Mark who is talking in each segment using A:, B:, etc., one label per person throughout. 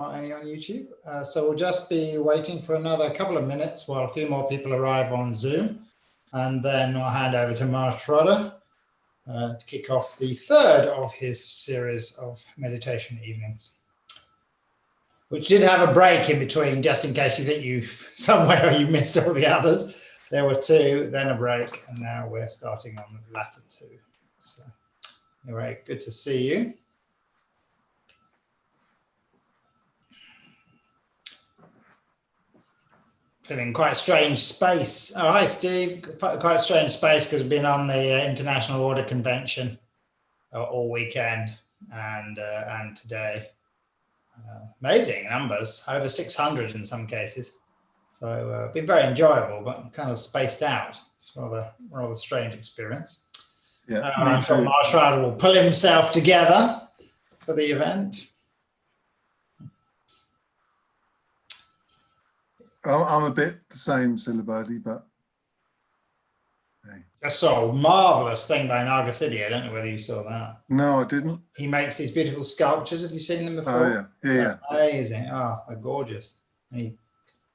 A: Only on YouTube. So we'll just be waiting for another couple of minutes while a few more people arrive on Zoom, and then I'll hand over to Mahasraddha to kick off the third of his series of meditation evenings, which did have a break in between, just in case you think you somewhere you missed all the others. There were two, then a break, and now we're starting on the latter two. So anyway, good to see you. Feeling quite a strange space. Oh, hi, Steve. Quite a strange space because we've been on the International Order Convention all weekend and today. Amazing numbers, over 600 in some cases. So been very enjoyable, but kind of spaced out. It's rather strange experience.
B: Yeah,
A: I'm sure Mahasraddha will pull himself together for the event.
B: I'm a bit the same, Silabodi, but hey.
A: I saw a marvelous thing by Nagasidi. I don't know whether you saw that.
B: No, I didn't.
A: He makes these beautiful sculptures. Have you seen them before?
B: Oh, yeah.
A: Amazing. Oh, they're gorgeous. He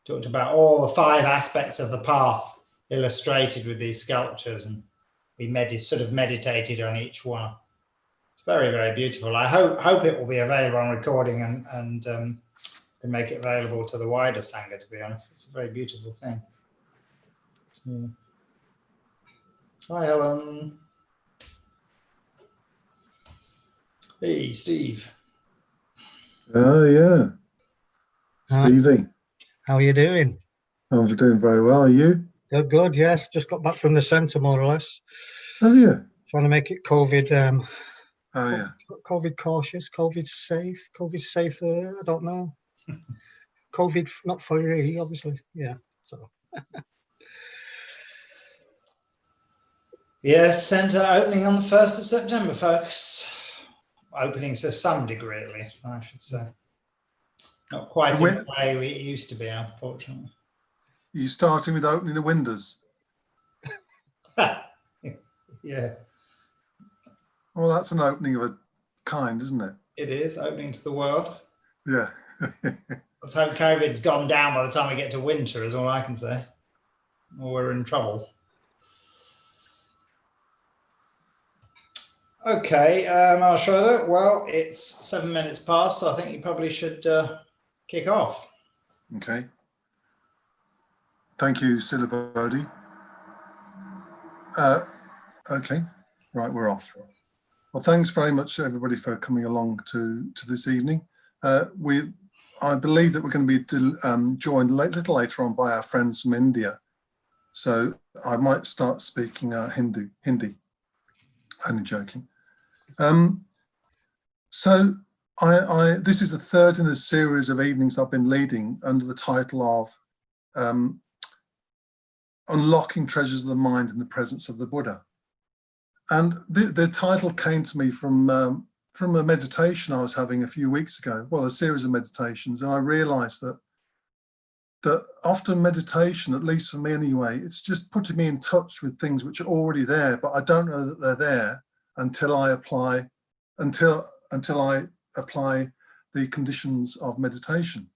A: talked about all the 5 aspects of the path illustrated with these sculptures, and we sort of meditated on each one. It's very, very beautiful. I hope it will be available on recording and can make it available to the wider Sangha, to be honest. It's a very beautiful thing. Yeah. Hi, Helen. Hey, Steve.
B: Oh, yeah. Stevie.
C: How are you doing?
B: I'm doing very well. Are you?
C: Good, yes. Just got back from the centre, more or less.
B: Have you?
C: Trying to make it COVID.
B: Oh, yeah.
C: COVID cautious, COVID safe, COVID safer. I don't know. COVID not for you, obviously. Yeah. So.
A: Yes, centre opening on the 1st of September, folks. Opening to some degree, at least, I should say. Not quite in the way it used to be, unfortunately.
B: Are you starting with opening the windows?
A: Yeah.
B: Well, that's an opening of a kind, isn't it?
A: It is, opening to the world.
B: Yeah.
A: Let's hope COVID's gone down by the time we get to winter, is all I can say. Or we're in trouble. Okay, Mahasraddha, well, it's 7 minutes past, so I think you probably should kick off.
B: Okay. Thank you, Silabodi. Okay, right, we're off. Well, thanks very much, everybody, for coming along to this evening. I believe that we're going to be joined a little later on by our friends from India. So I might start speaking Hindi. Only joking. So this is the third in a series of evenings I've been leading under the title of Unlocking Treasures of the Mind in the Presence of the Buddha. And the title came to me from a meditation I was having a few weeks ago, well, a series of meditations, and I realized that often meditation, at least for me anyway, it's just putting me in touch with things which are already there, but I don't know that they're there until I apply the conditions of meditation.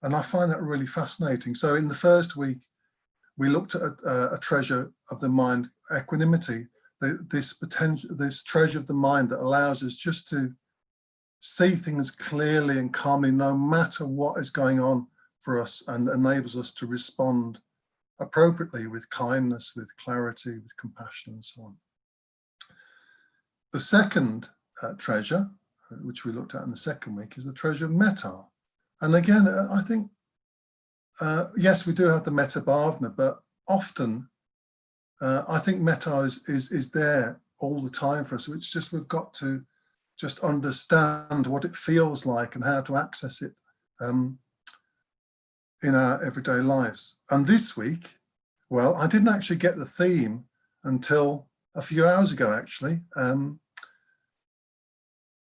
B: And I find that really fascinating. So in the first week, we looked at a treasure of the mind, equanimity, this treasure of the mind that allows us just to see things clearly and calmly, no matter what is going on for us, and enables us to respond appropriately with kindness, with clarity, with compassion, and so on. The second treasure, which we looked at in the second week, is the treasure of metta. And again, I think, yes, we do have the metta bhavana, but often I think metta is there all the time for us. So it's just, we've got to just understand what it feels like and how to access it in our everyday lives. And this week, well, I didn't actually get the theme until a few hours ago, actually,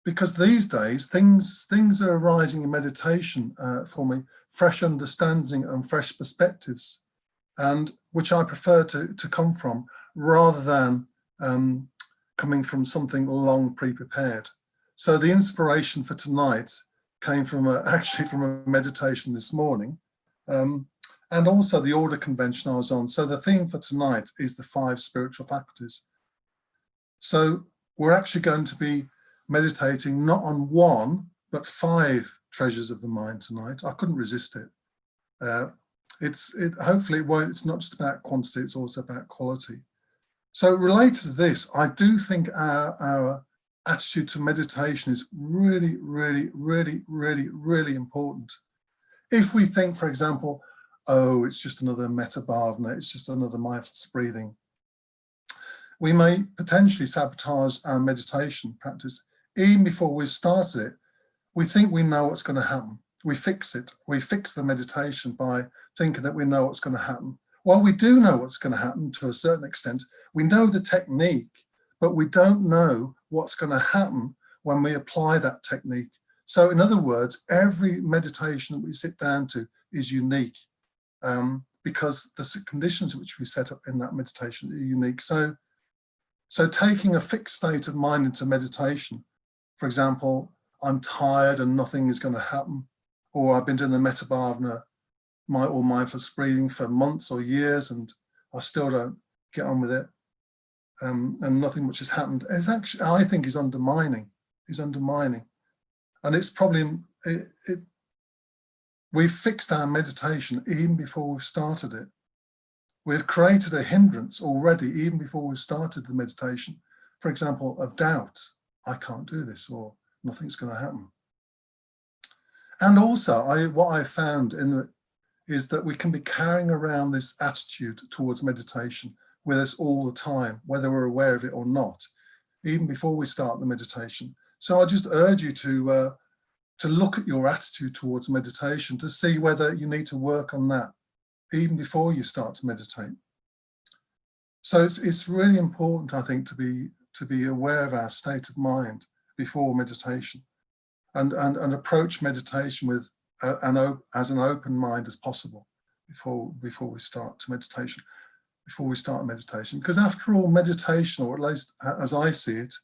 B: because these days things are arising in meditation for me, fresh understanding and fresh perspectives, and which I prefer to come from rather than coming from something long pre-prepared. So the inspiration for tonight came from actually from a meditation this morning, and also the order convention I was on. So the theme for tonight is the 5 spiritual faculties. So we're actually going to be meditating not on 1, but 5 treasures of the mind tonight. I couldn't resist it. Hopefully it won't. It's not just about quantity; it's also about quality. So related to this, I do think our attitude to meditation is really, really, really, really, really important. If we think, for example, oh, it's just another metta bhavana, it's just another mindfulness breathing, we may potentially sabotage our meditation practice. Even before we've started it, we think we know what's going to happen. We fix it. We fix the meditation by thinking that we know what's going to happen. Well, we do know what's going to happen to a certain extent. We know the technique, but we don't know what's going to happen when we apply that technique. So in other words, every meditation that we sit down to is unique, because the conditions which we set up in that meditation are unique. So taking a fixed state of mind into meditation, for example, I'm tired and nothing is going to happen, or I've been doing the metta bhavana or mindfulness breathing for months or years and I still don't get on with it, and nothing much has happened, is actually, I think, is undermining. And it's probably, we've fixed our meditation even before we've started it. We've created a hindrance already even before we've started the meditation. For example, of doubt, I can't do this, or nothing's going to happen. And also, what I found is that we can be carrying around this attitude towards meditation with us all the time, whether we're aware of it or not, even before we start the meditation. So I just urge you to look at your attitude towards meditation, to see whether you need to work on that even before you start to meditate. So it's really important, I think, to be aware of our state of mind before meditation, and approach meditation with as an open mind as possible before we start meditation. Because after all, meditation, or at least as I see it,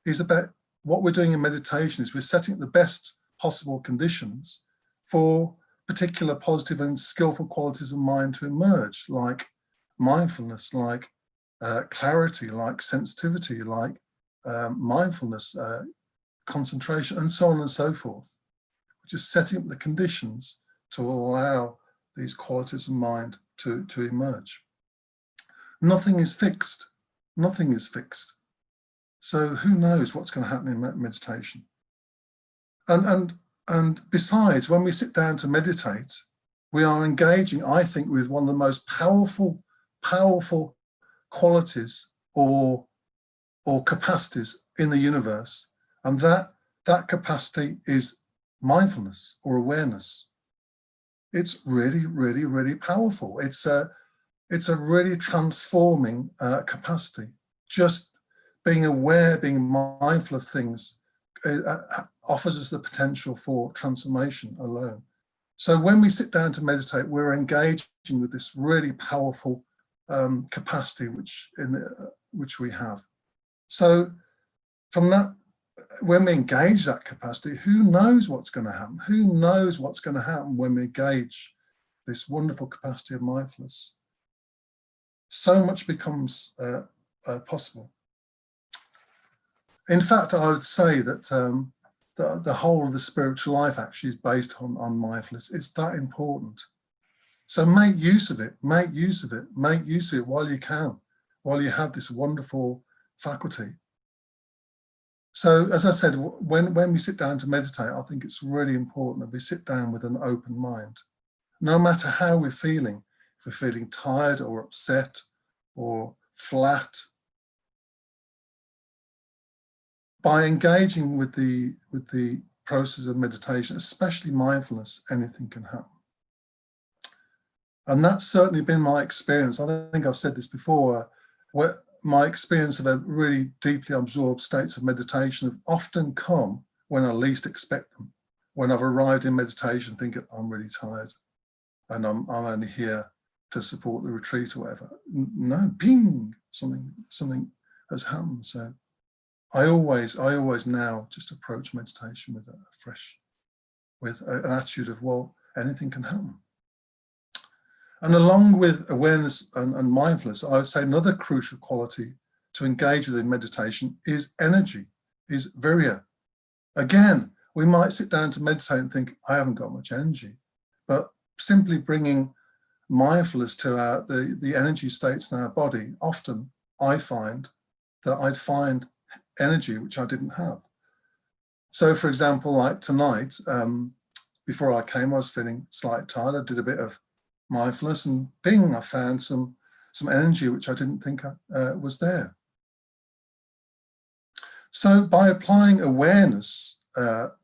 B: is about what we're doing in meditation is we're setting up the best possible conditions for particular positive and skillful qualities of mind to emerge, like mindfulness, like clarity, like sensitivity, like mindfulness, concentration, and so on and so forth. Just setting up the conditions to allow these qualities of mind to emerge. Nothing is fixed. Nothing is fixed. So who knows what's going to happen in meditation? And besides, when we sit down to meditate, we are engaging, I think, with one of the most powerful qualities or capacities in the universe, and that capacity is mindfulness or awareness. It's really, really, really powerful. It's a really transforming capacity. Just being aware, being mindful of things offers us the potential for transformation alone. So when we sit down to meditate, we're engaging with this really powerful capacity which we have. So from that, when we engage that capacity, who knows what's going to happen? Who knows what's going to happen when we engage this wonderful capacity of mindfulness? So much becomes possible. In fact, I would say that the whole of the spiritual life actually is based on mindfulness. It's that important. So make use of it, make use of it while you can, while you have this wonderful faculty. So as I said, when we sit down to meditate, I think it's really important that we sit down with an open mind. No matter how we're feeling, if we're feeling tired or upset or flat, by engaging with the process of meditation, especially mindfulness, anything can happen. And that's certainly been my experience. I think I've said this before, where my experience of a really deeply absorbed states of meditation have often come when I least expect them. When I've arrived in meditation thinking, I'm really tired and I'm only here to support the retreat or whatever. No, ping, something has happened. So I always now just approach meditation with a fresh with an attitude of, well, anything can happen. And along with awareness and mindfulness, I would say another crucial quality to engage with in meditation is energy, is virya. Again, we might sit down to meditate and think, I haven't got much energy, but simply bringing mindfulness to the energy states in our body, often I find that I'd find energy which I didn't have. So for example, like tonight, before I came, I was feeling slightly tired. I did a bit of mindfulness, and bing, I found some energy which I didn't think was there. So by applying awareness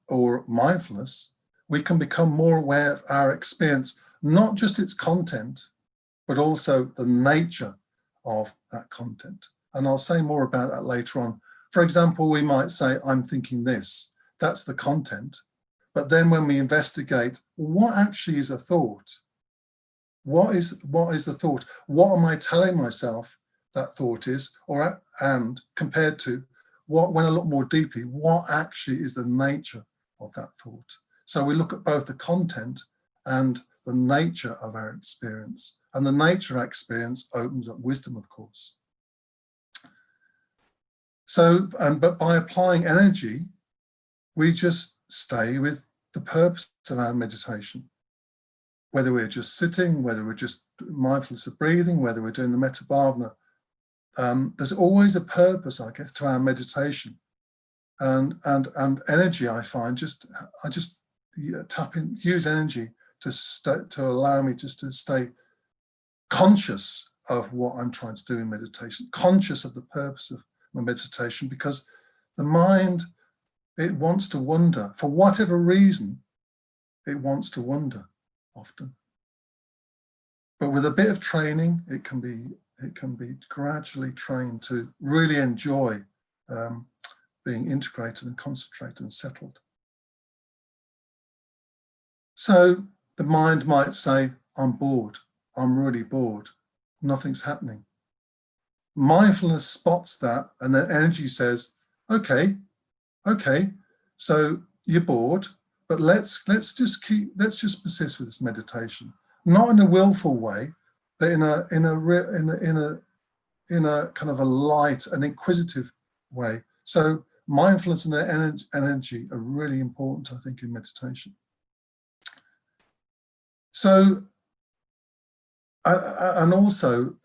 B: or mindfulness, we can become more aware of our experience, not just its content, but also the nature of that content. And I'll say more about that later on. For example, we might say, I'm thinking this, that's the content. But then when we investigate, what actually is a thought? What is the thought? What am I telling myself that thought is? And compared to what, when I look more deeply, what actually is the nature of that thought? So we look at both the content and the nature of our experience. And the nature of our experience opens up wisdom, of course. So, but by applying energy, we just stay with the purpose of our meditation. Whether we're just sitting, whether we're just mindfulness of breathing, whether we're doing the metta bhavana, there's always a purpose, I guess, to our meditation. And energy, I find, I just tap in, use energy to allow me just to stay conscious of what I'm trying to do in meditation, conscious of the purpose of my meditation, because the mind, it wants to wander. For whatever reason, it wants to wander often. But with a bit of training, it can be gradually trained to really enjoy being integrated and concentrated and settled. So the mind might say, I'm bored, I'm really bored, nothing's happening. Mindfulness spots that, and then energy says, okay, so you're bored, but let's just persist with this meditation, not in a willful way, but in a kind of a light and inquisitive way. So mindfulness and energy are really important, I think, in meditation. So, and also,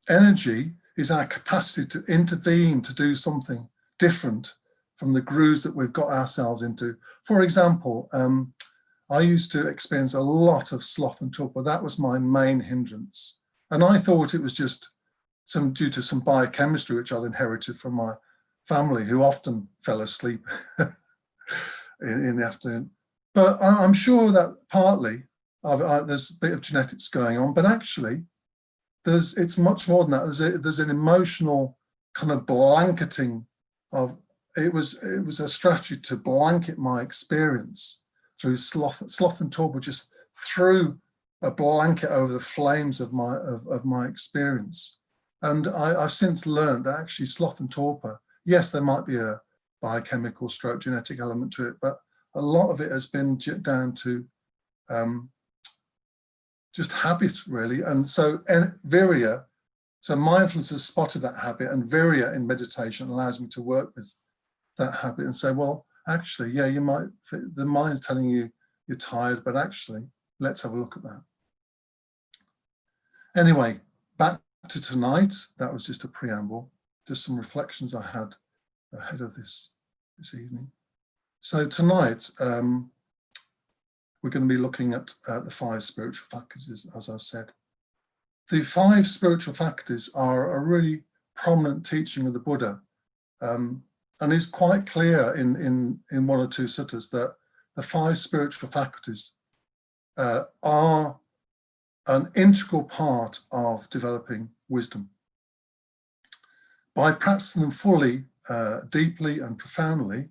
B: energy is our capacity to intervene, to do something different from the grooves that we've got ourselves into. For example, I used to experience a lot of sloth and torpor. That was my main hindrance. And I thought it was just due to some biochemistry which I'd inherited from my family, who often fell asleep in the afternoon. But I'm sure that partly there's a bit of genetics going on, but actually it's much more than that. There's an emotional kind of blanketing of, it was a strategy to blanket my experience through sloth and torpor, just threw a blanket over the flames of my experience. And I've since learned that actually sloth and torpor, yes, there might be a biochemical stroke genetic element to it, but a lot of it has been down to just habit, really. And so virya, so mindfulness has spotted that habit, and virya in meditation allows me to work with that habit and say, well, actually, yeah, the mind's telling you you're tired, but actually, let's have a look at that. Anyway, back to tonight. That was just a preamble, just some reflections I had ahead of this evening. So tonight, we're going to be looking at the 5 spiritual faculties, as I said. The 5 spiritual faculties are a really prominent teaching of the Buddha, and it's quite clear in 1 or 2 suttas that the 5 spiritual faculties are an integral part of developing wisdom. By practicing them fully, deeply and profoundly,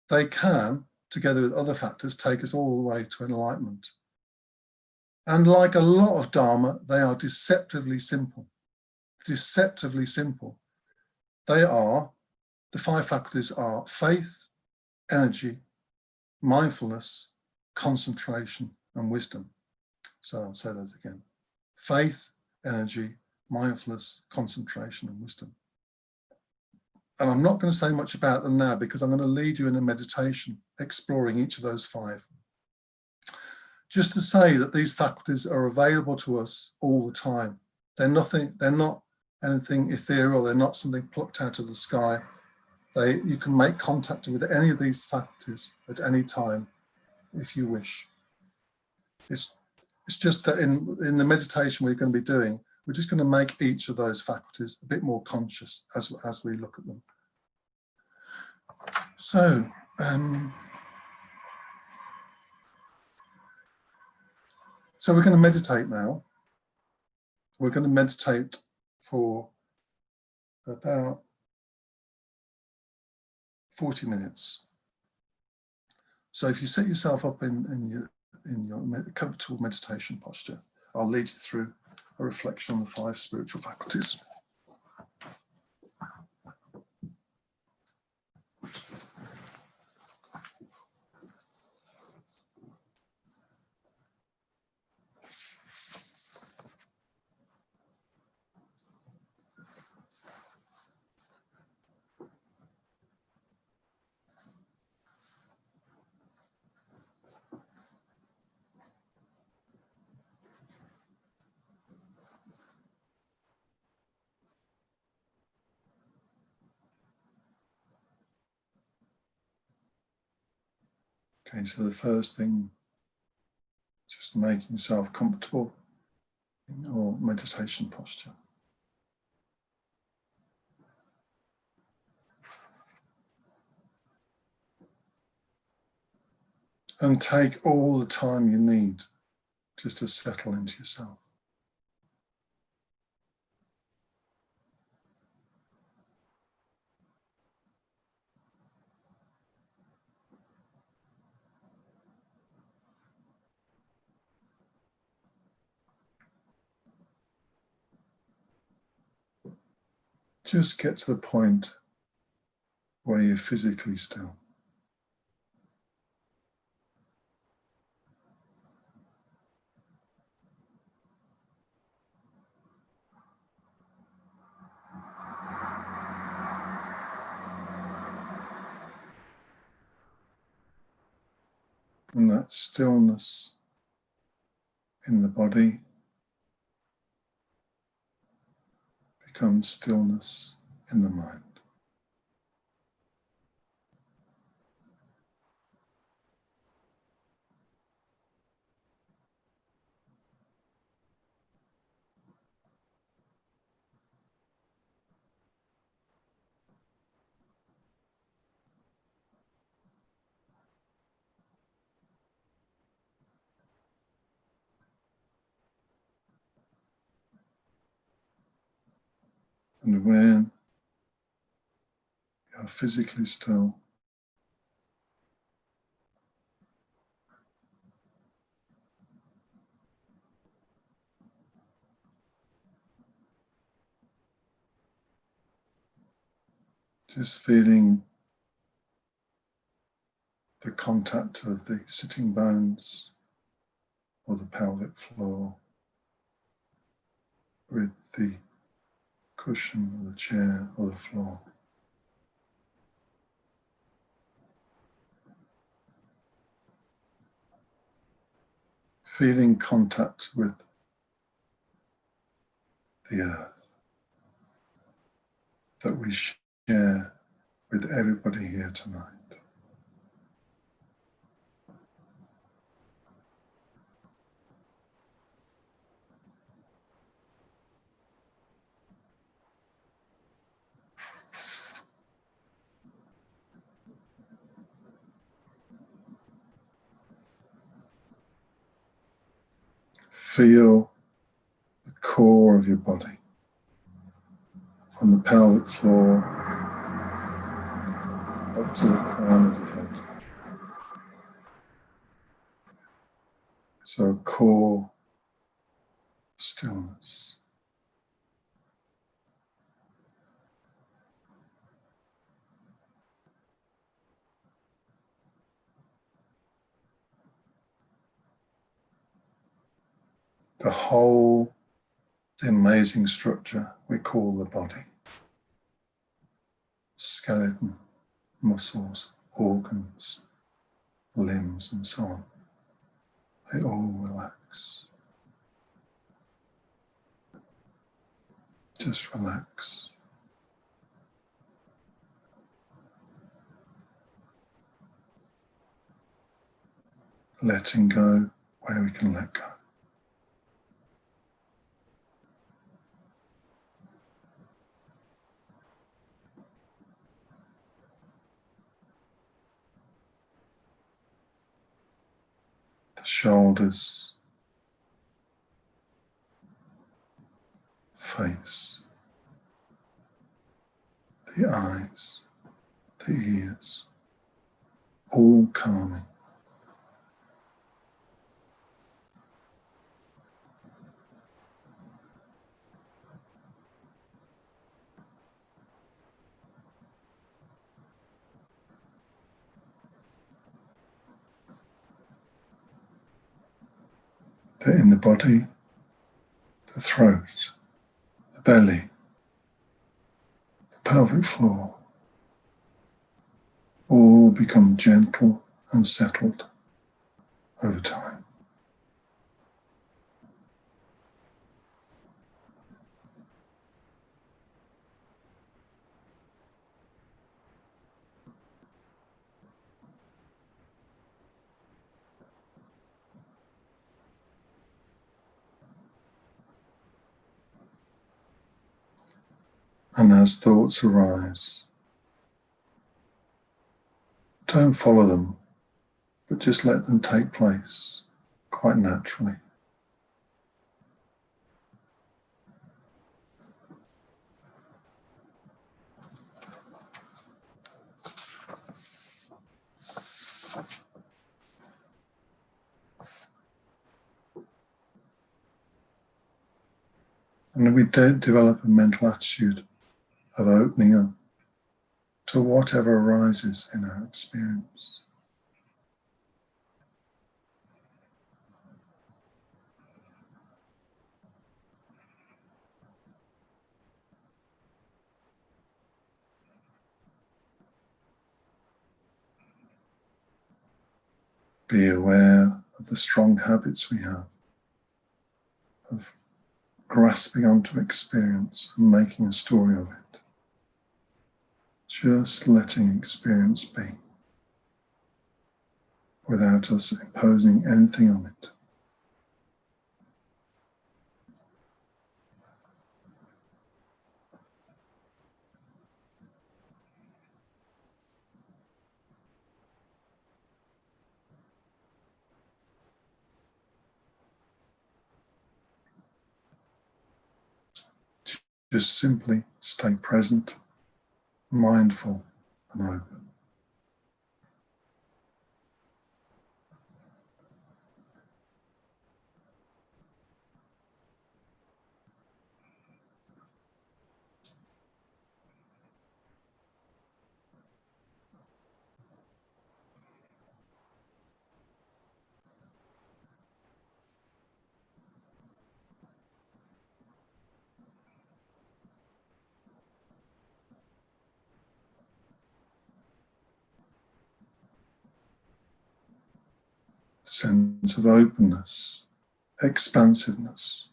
B: they can, together with other factors, take us all the way to enlightenment. And like a lot of dharma, they are deceptively simple. Deceptively simple. The 5 faculties are faith, energy, mindfulness, concentration, and wisdom. So I'll say those again. Faith, energy, mindfulness, concentration, and wisdom. And I'm not going to say much about them now because I'm going to lead you in a meditation exploring each of those 5. Just to say that these faculties are available to us all the time. They're not anything ethereal, they're not something plucked out of the sky. You can make contact with any of these faculties at any time if you wish. It's just that in the meditation we're going to be doing, we're just going to make each of those faculties a bit more conscious as we look at them. So, so we're going to meditate now. We're going to meditate for about 40 minutes. So if you set yourself up in your comfortable meditation posture, I'll lead you through a reflection on the 5 spiritual faculties. Okay, so the first thing, just making yourself comfortable in your meditation posture. And take all the time you need just to settle into yourself. Just get to the point where you're physically still. And that stillness in the body becomes stillness in the mind. And when you are physically still, just feeling the contact of the sitting bones or the pelvic floor with the cushion or the chair or the floor. Feeling contact with the earth that we share with everybody here tonight. Feel the core of your body, from the pelvic floor up to the crown of your head. So core stillness. the whole, the amazing structure we call the body. Skeleton, muscles, organs, limbs, and so on. They all relax. Just relax. Letting go where we can let go. The shoulders, face, the eyes, the ears, all calming. The inner body, the throat, the belly, the pelvic floor, all become gentle and settled over time. And as thoughts arise, don't follow them, but just let them take place quite naturally. And we develop a mental attitude of opening up to whatever arises in our experience. Be aware of the strong habits we have of grasping onto experience and making a story of it. Just letting experience be without us imposing anything on it. Just simply stay present, mindful, and open. Sense of openness, expansiveness,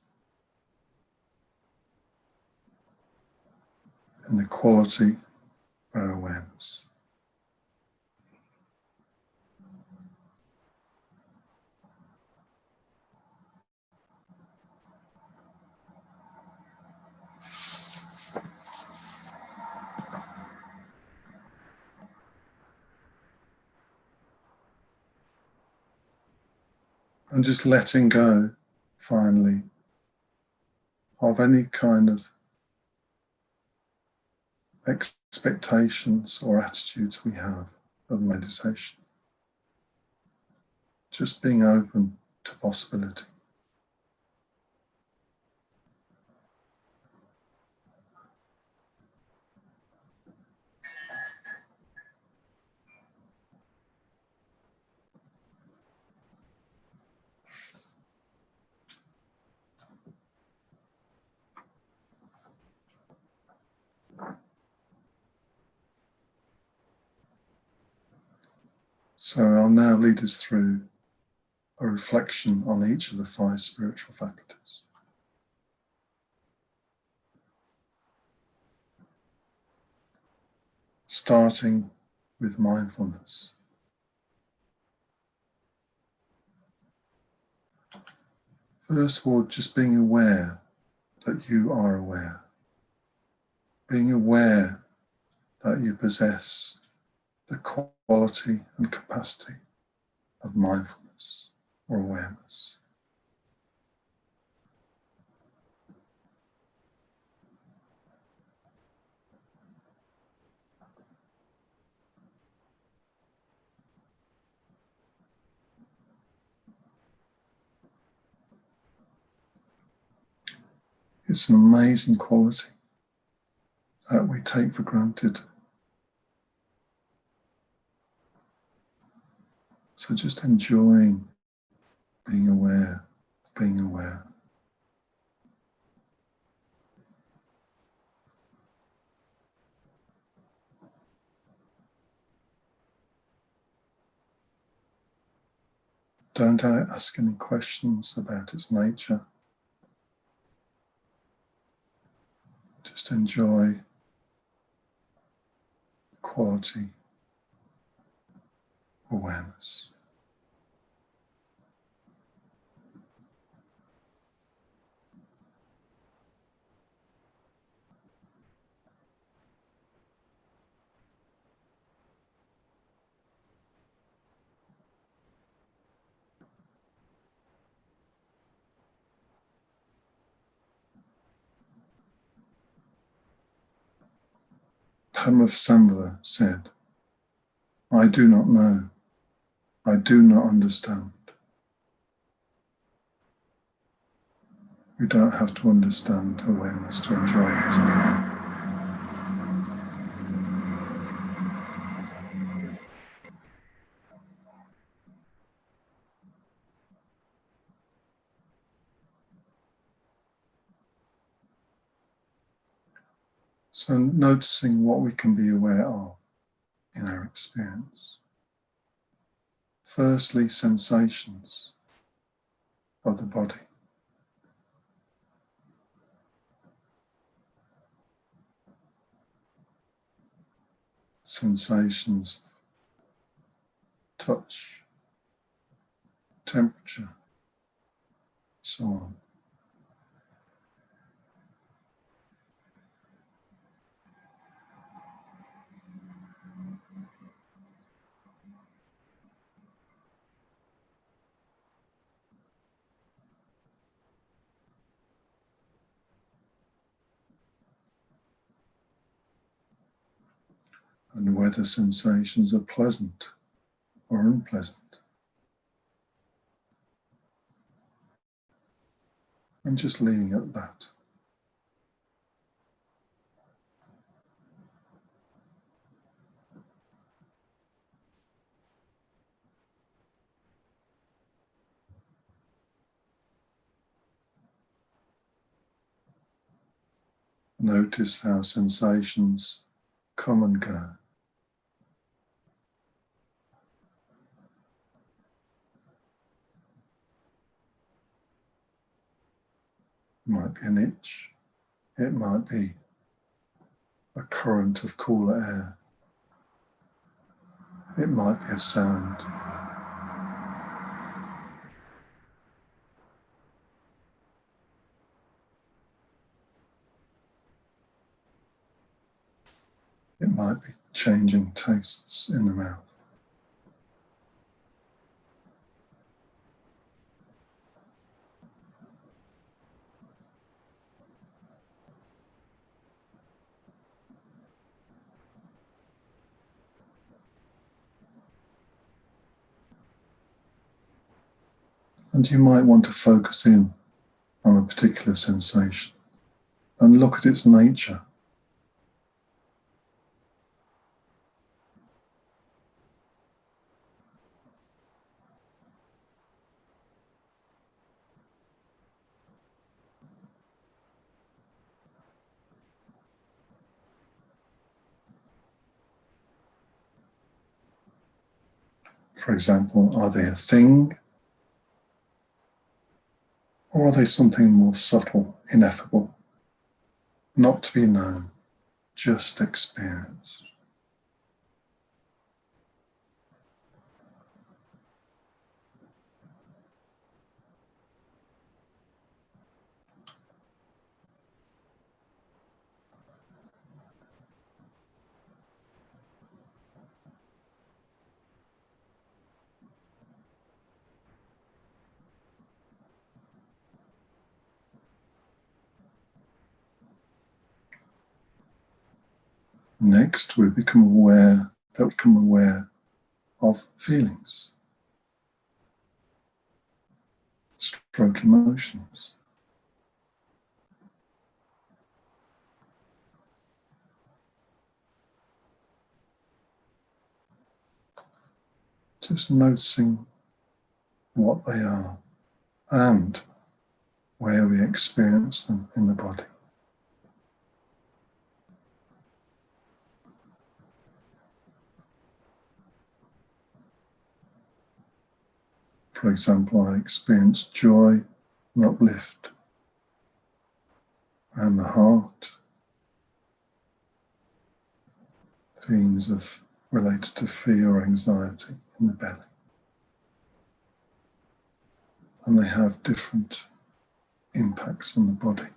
B: and the quality of our awareness. And just letting go, finally, of any kind of expectations or attitudes we have of meditation. Just being open to possibility. So I'll now lead us through a reflection on each of the 5 spiritual faculties. Starting with mindfulness. First of all, just being aware that you are aware. Being aware that you possess the quality and capacity of mindfulness or awareness. It's an amazing quality that we take for granted. So just enjoying being aware of being aware. Don't ask any questions about its nature. Just enjoy the quality of awareness. Mahasraddha said, "I do not know. I do not understand." We don't have to understand awareness to enjoy it. So noticing what we can be aware of in our experience. Firstly, sensations of the body. Sensations of touch, temperature, so on. And whether sensations are pleasant or unpleasant. And just leaving it at that. Notice how sensations come and go. It might be an itch, it might be a current of cooler air, it might be a sound. It might be changing tastes in the mouth. And you might want to focus in on a particular sensation and look at its nature. For example, are they a thing? Or are they something more subtle, ineffable, not to be known, just experienced? Next, we become aware of feelings, stroke emotions. Just noticing what they are and where we experience them in the body. For example, I experience joy and uplift and the heart, feelings related to fear or anxiety in the belly. And they have different impacts on the body,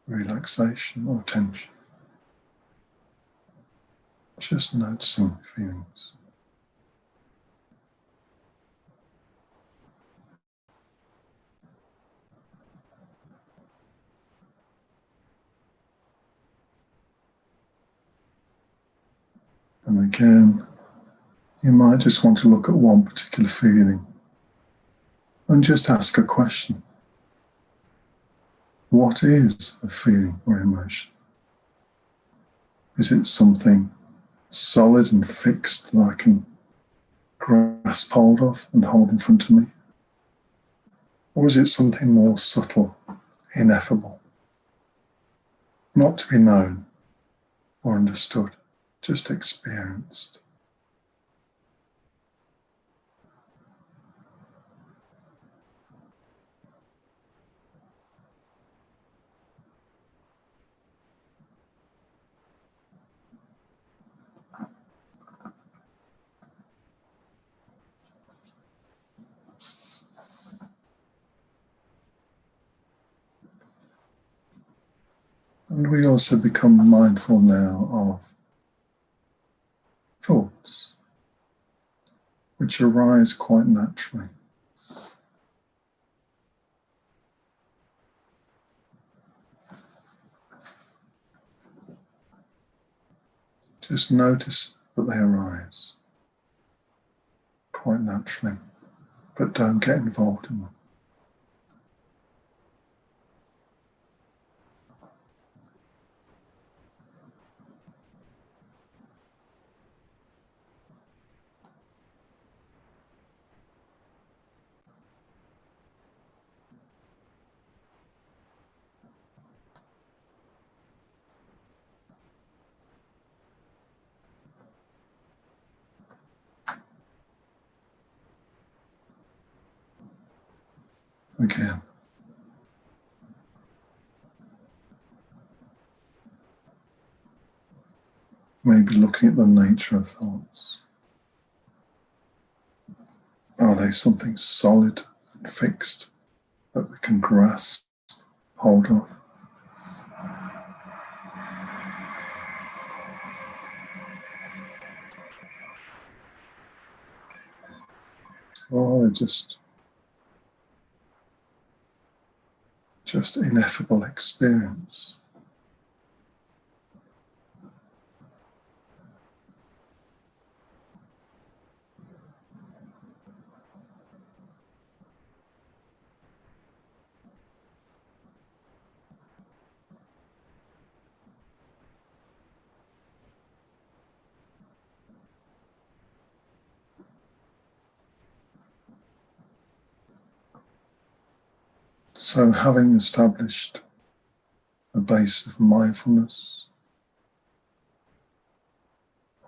B: relaxation or tension. Just noticing feelings. And again, you might just want to look at one particular feeling and just ask a question. What is a feeling or emotion? Is it something solid and fixed that I can grasp hold of and hold in front of me? Or is it something more subtle, ineffable, not to be known or understood, just experienced? And we also become mindful now of thoughts, which arise quite naturally. Just notice that they arise quite naturally, but don't get involved in them. Again, maybe looking at the nature of thoughts. Are they something solid and fixed that we can grasp hold of? Or are they just ineffable experience? So having established a base of mindfulness,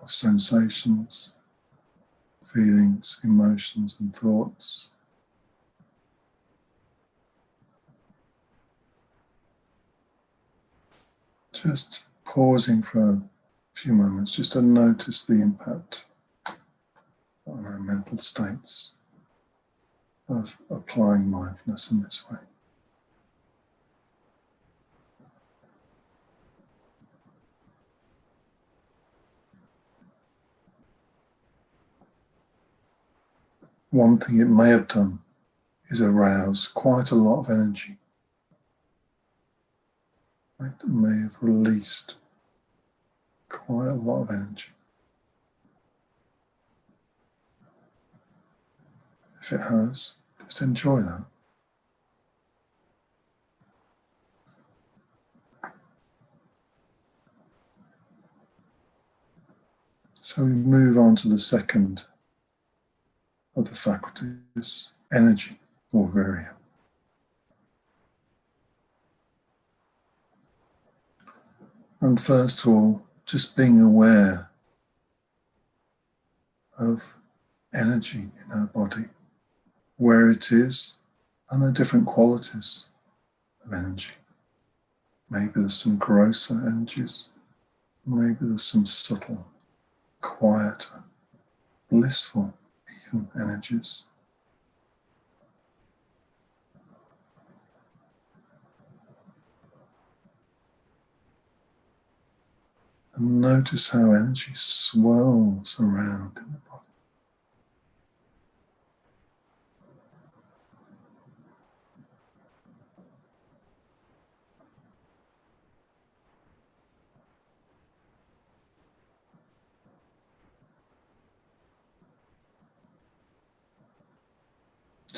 B: of sensations, feelings, emotions, and thoughts. Just pausing for a few moments just to notice the impact on our mental states of applying mindfulness in this way. One thing it may have done is arouse quite a lot of energy. It may have released quite a lot of energy. If it has, just enjoy that. So we move on to the second of the faculties, energy or virya. And first of all, just being aware of energy in our body, where it is, and the different qualities of energy. Maybe there's some grosser energies, maybe there's some subtle, quieter, blissful even energies. And notice how energy swirls around in the body.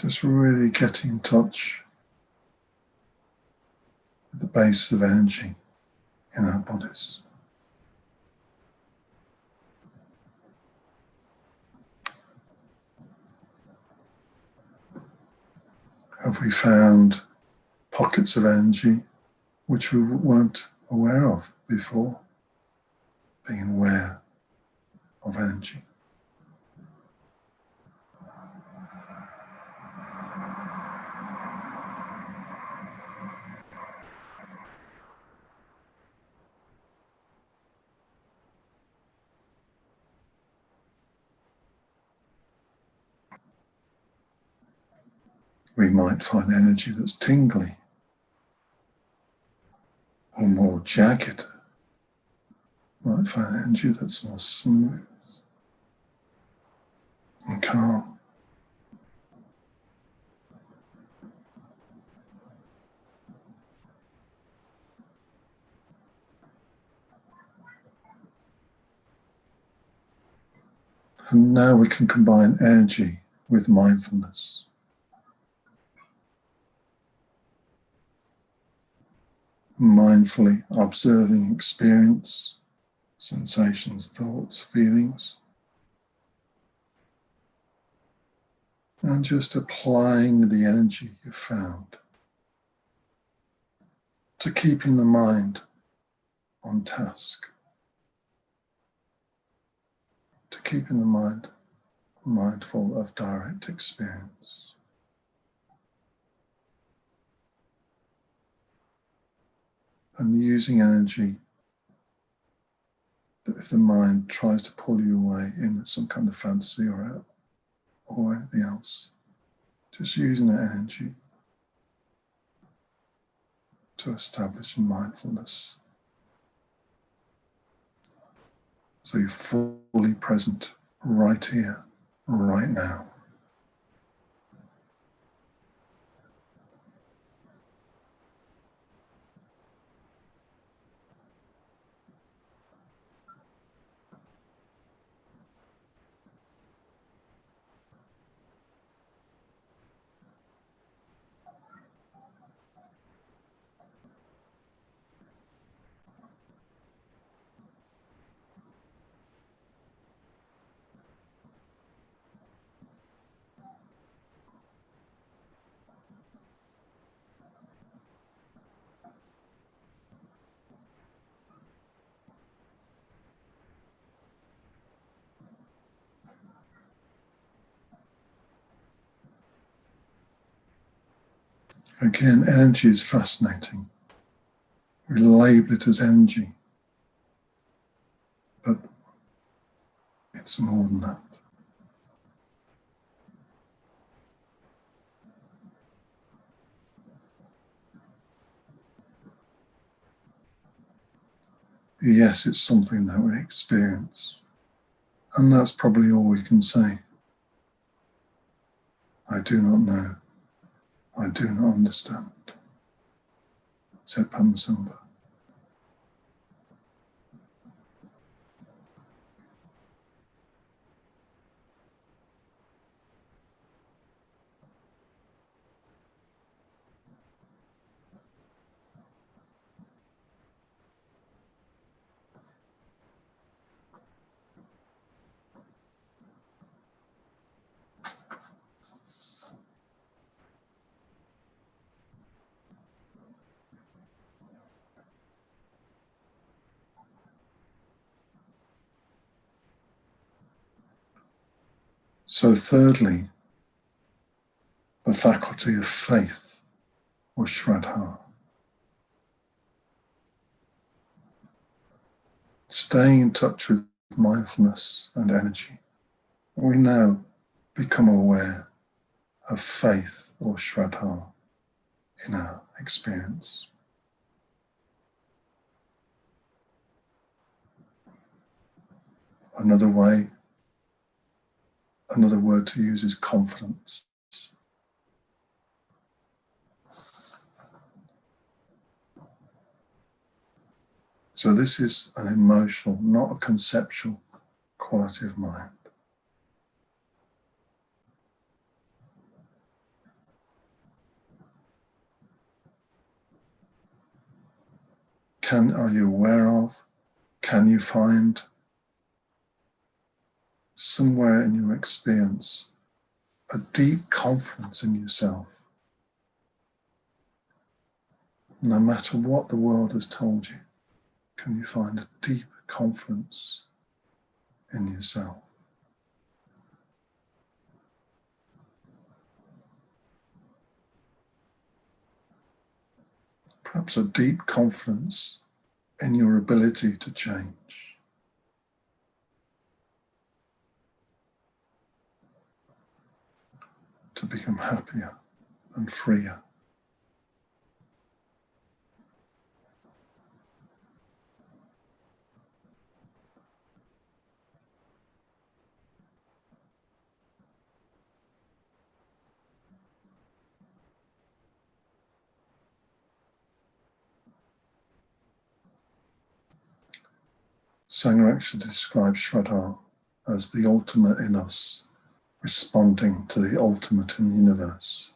B: Just really getting in touch with the base of energy in our bodies. Have we found pockets of energy which we weren't aware of before? Being aware of energy. We might find energy that's tingly or more jagged. Might find energy that's more smooth and calm. And now we can combine energy with mindfulness. Mindfully observing experience, sensations, thoughts, feelings, and just applying the energy you've found to keeping the mind on task, to keeping the mind mindful of direct experience. And using energy that if the mind tries to pull you away in some kind of fantasy or anything else, just using that energy to establish mindfulness. So you're fully present right here, right now. Again, energy is fascinating. We label it as energy, but it's more than that. Yes, it's something that we experience, and that's probably all we can say. I do not know. I do not understand, said Padmasambhava. So thirdly, the faculty of faith, or Shraddha. Staying in touch with mindfulness and energy, we now become aware of faith, or Shraddha, in our experience. Another word to use is confidence. So this is an emotional, not a conceptual quality of mind. Are you aware of? Can you find somewhere in your experience a deep confidence in yourself? No matter what the world has told you, can you find a deep confidence in yourself? Perhaps a deep confidence in your ability to change. To become happier and freer. Sangha actually describes Shraddha as the ultimate in us, responding to the ultimate in the universe.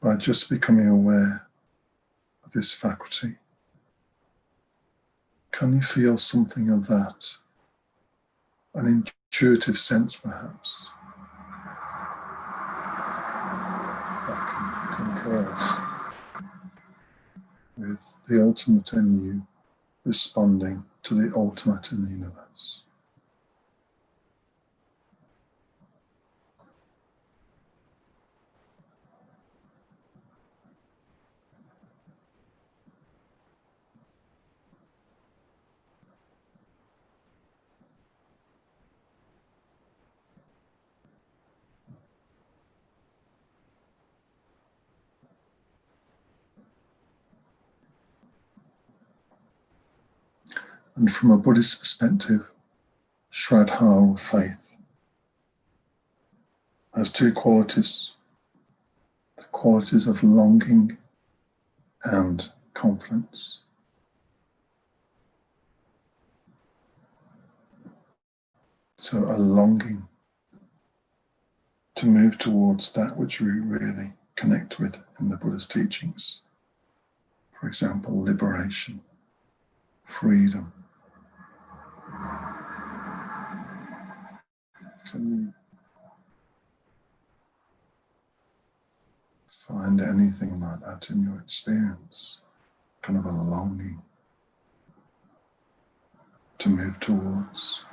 B: By just becoming aware of this faculty, can you feel something of that? An intuitive sense, perhaps, that concurs with the ultimate in you responding to the ultimate in the universe. And from a Buddhist perspective, Shraddha, or faith, has two qualities, the qualities of longing and confidence. So a longing to move towards that which we really connect with in the Buddha's teachings. For example, liberation, freedom. Can you Find anything like that in your experience, kind of a longing to move towards.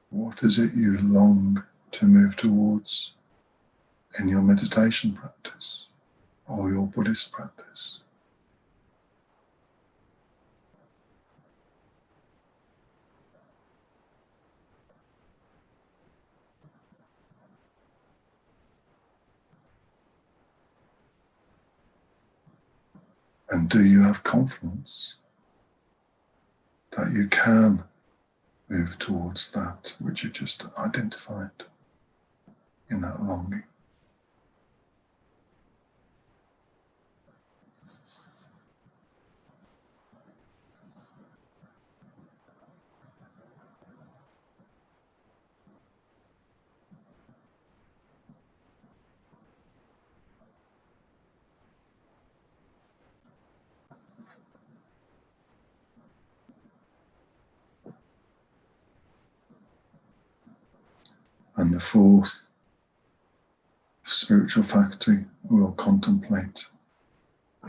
B: What is it you long to move towards in your meditation practice or your Buddhist practice? And do you have confidence that you can move towards that which you just identified in that longing? And the fourth spiritual faculty we'll contemplate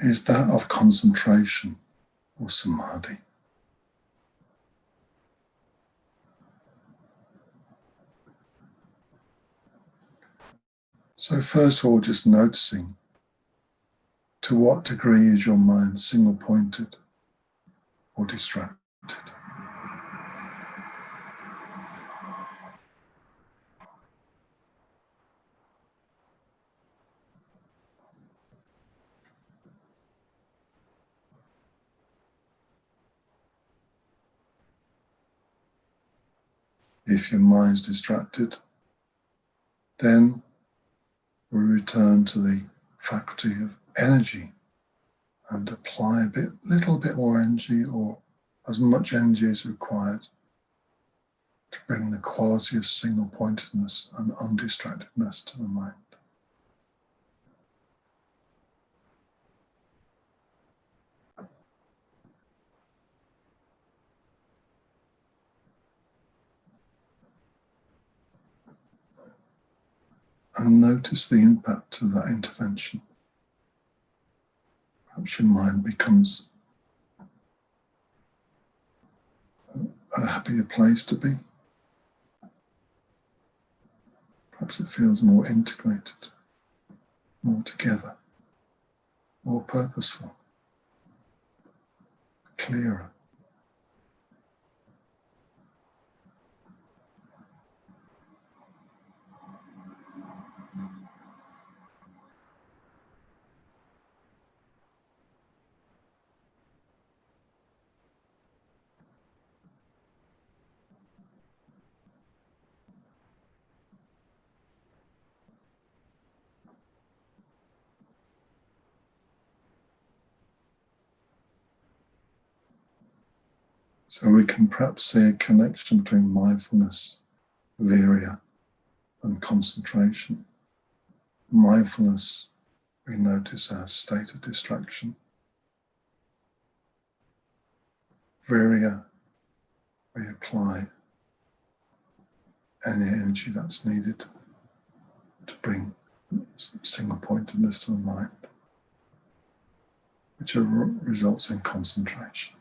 B: is that of concentration or samadhi. So first of all, just noticing to what degree is your mind single-pointed or distracted. If your mind's distracted, then we return to the faculty of energy and apply little bit more energy or as much energy as required to bring the quality of single-pointedness and undistractedness to the mind. And notice the impact of that intervention. Perhaps your mind becomes a happier place to be. Perhaps it feels more integrated, more together, more purposeful, clearer. So we can perhaps see a connection between mindfulness, virya, and concentration. Mindfulness, we notice our state of distraction. Virya, we apply any energy that's needed to bring single-pointedness to the mind, which results in concentration.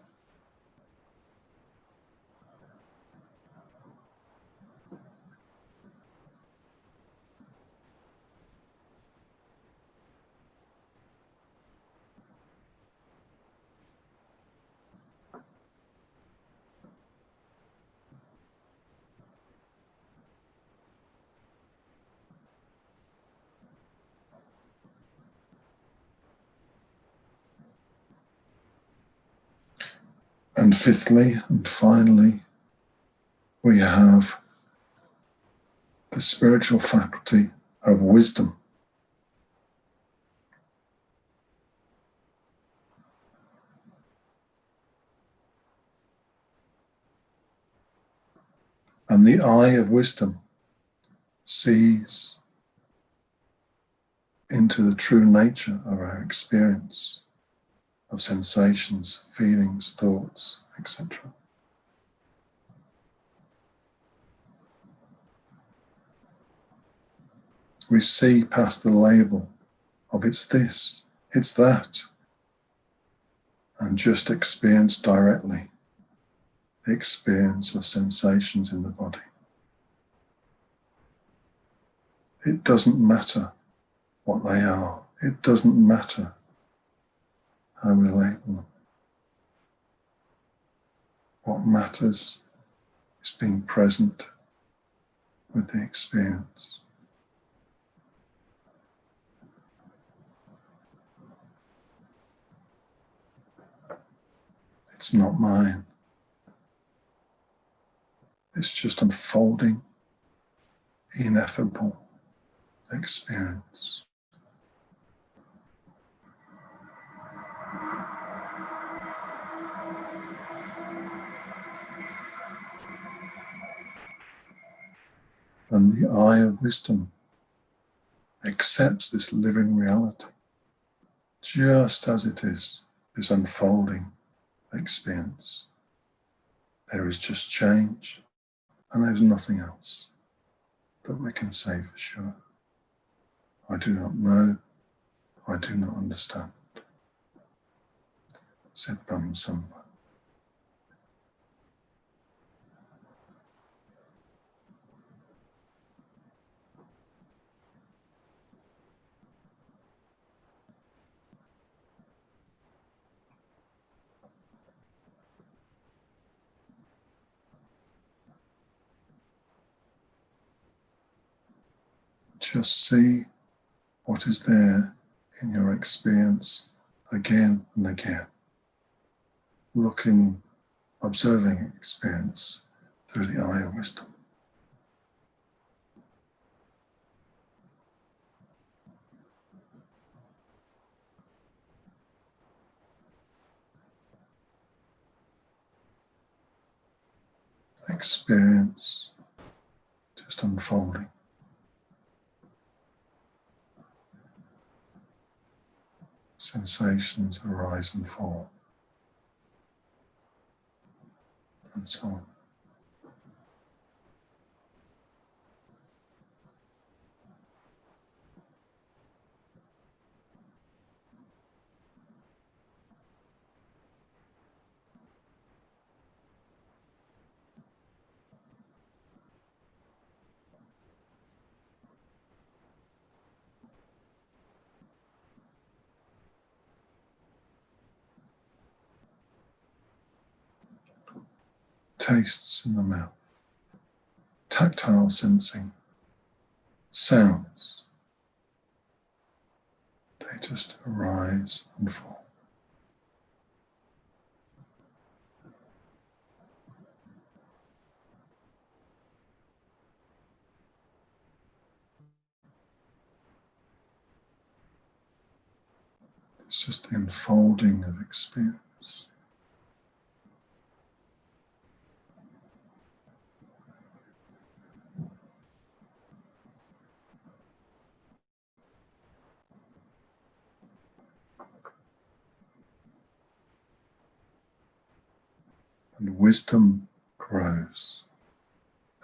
B: And fifthly and finally, we have the spiritual faculty of wisdom. And the eye of wisdom sees into the true nature of our experience, of sensations, feelings, thoughts, etc. We see past the label of it's this, it's that, and just experience directly the experience of sensations in the body. It doesn't matter what they are. It doesn't matter how we label them. What matters is being present with the experience. It's not mine. It's just unfolding, ineffable experience. And the eye of wisdom accepts this living reality just as it is, this unfolding experience. There is just change, and there is nothing else that we can say for sure. I do not know, I do not understand, said Buddanussati. Just see what is there in your experience again and again, looking, observing experience through the eye of wisdom. Experience just unfolding. Sensations arise and fall, and so on. Tastes in the mouth, tactile sensing, sounds, they just arise and fall. It's just the unfolding of experience. And wisdom grows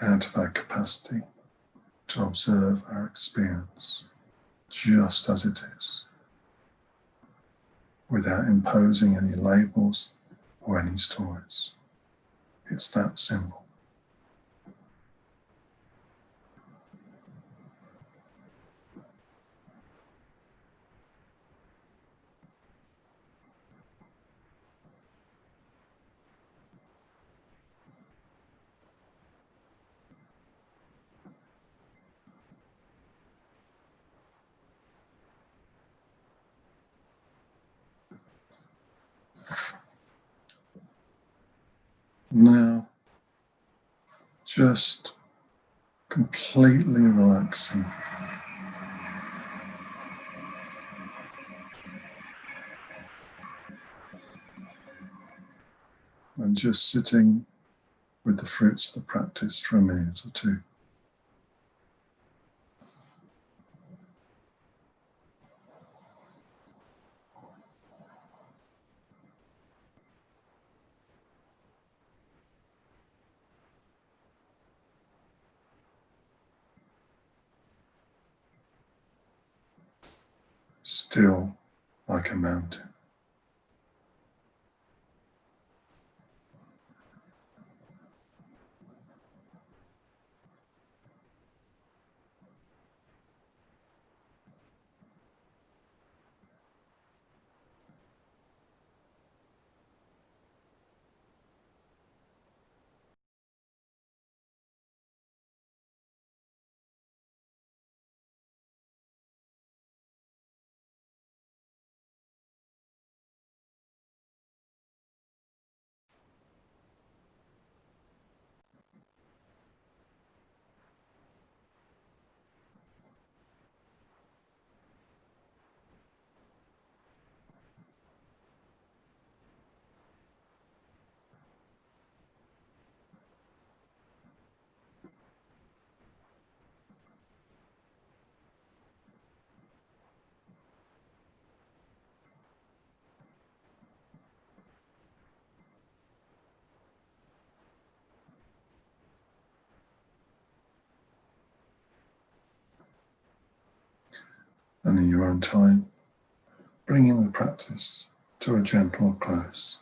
B: out of our capacity to observe our experience just as it is, without imposing any labels or any stories. It's that simple. Now, just completely relaxing. And just sitting with the fruits of the practice for a minute or two. still like a mountain. And in your own time, bringing the practice to a gentle close.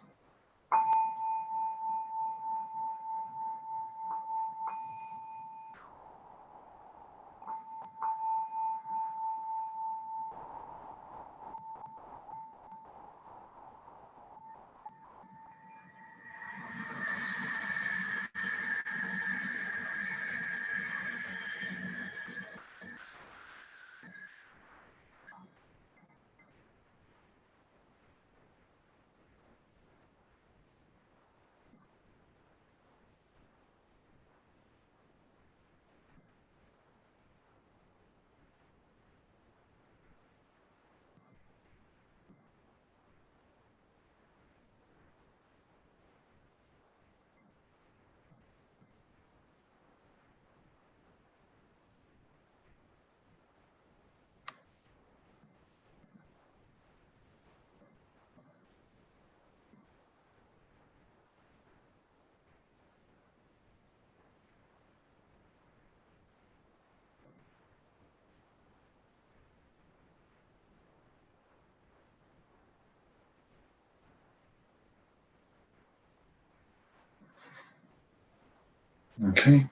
B: Okay.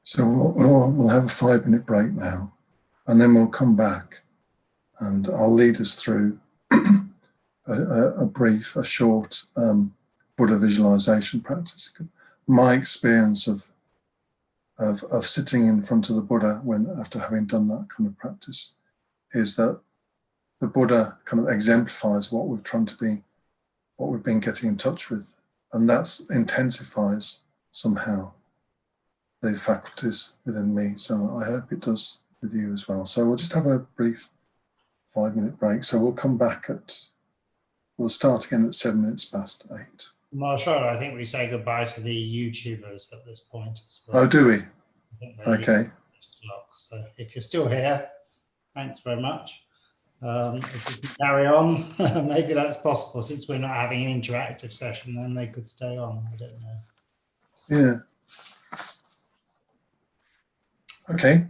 B: So we'll have a 5-minute break now, and then we'll come back and I'll lead us through a short Buddha visualization practice. My experience of sitting in front of the Buddha after having done that kind of practice is that the Buddha kind of exemplifies what we've been getting in touch with, and that intensifies somehow the faculties within me. So I hope it does with you as well. So we'll just have a brief 5-minute break. So we'll come back we'll start again at 8:07.
A: Mahasraddha, I think we say goodbye to the YouTubers at this point as well.
B: Oh, do we?
A: I think
B: Okay.
A: So if you're still here, thanks very much. If we can carry on, maybe that's possible. Since we're not having an interactive session, then they could stay on. I don't know.
B: Yeah. Okay.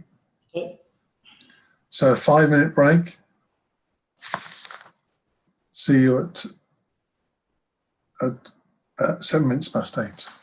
B: So a 5-minute break. See you at 8:07.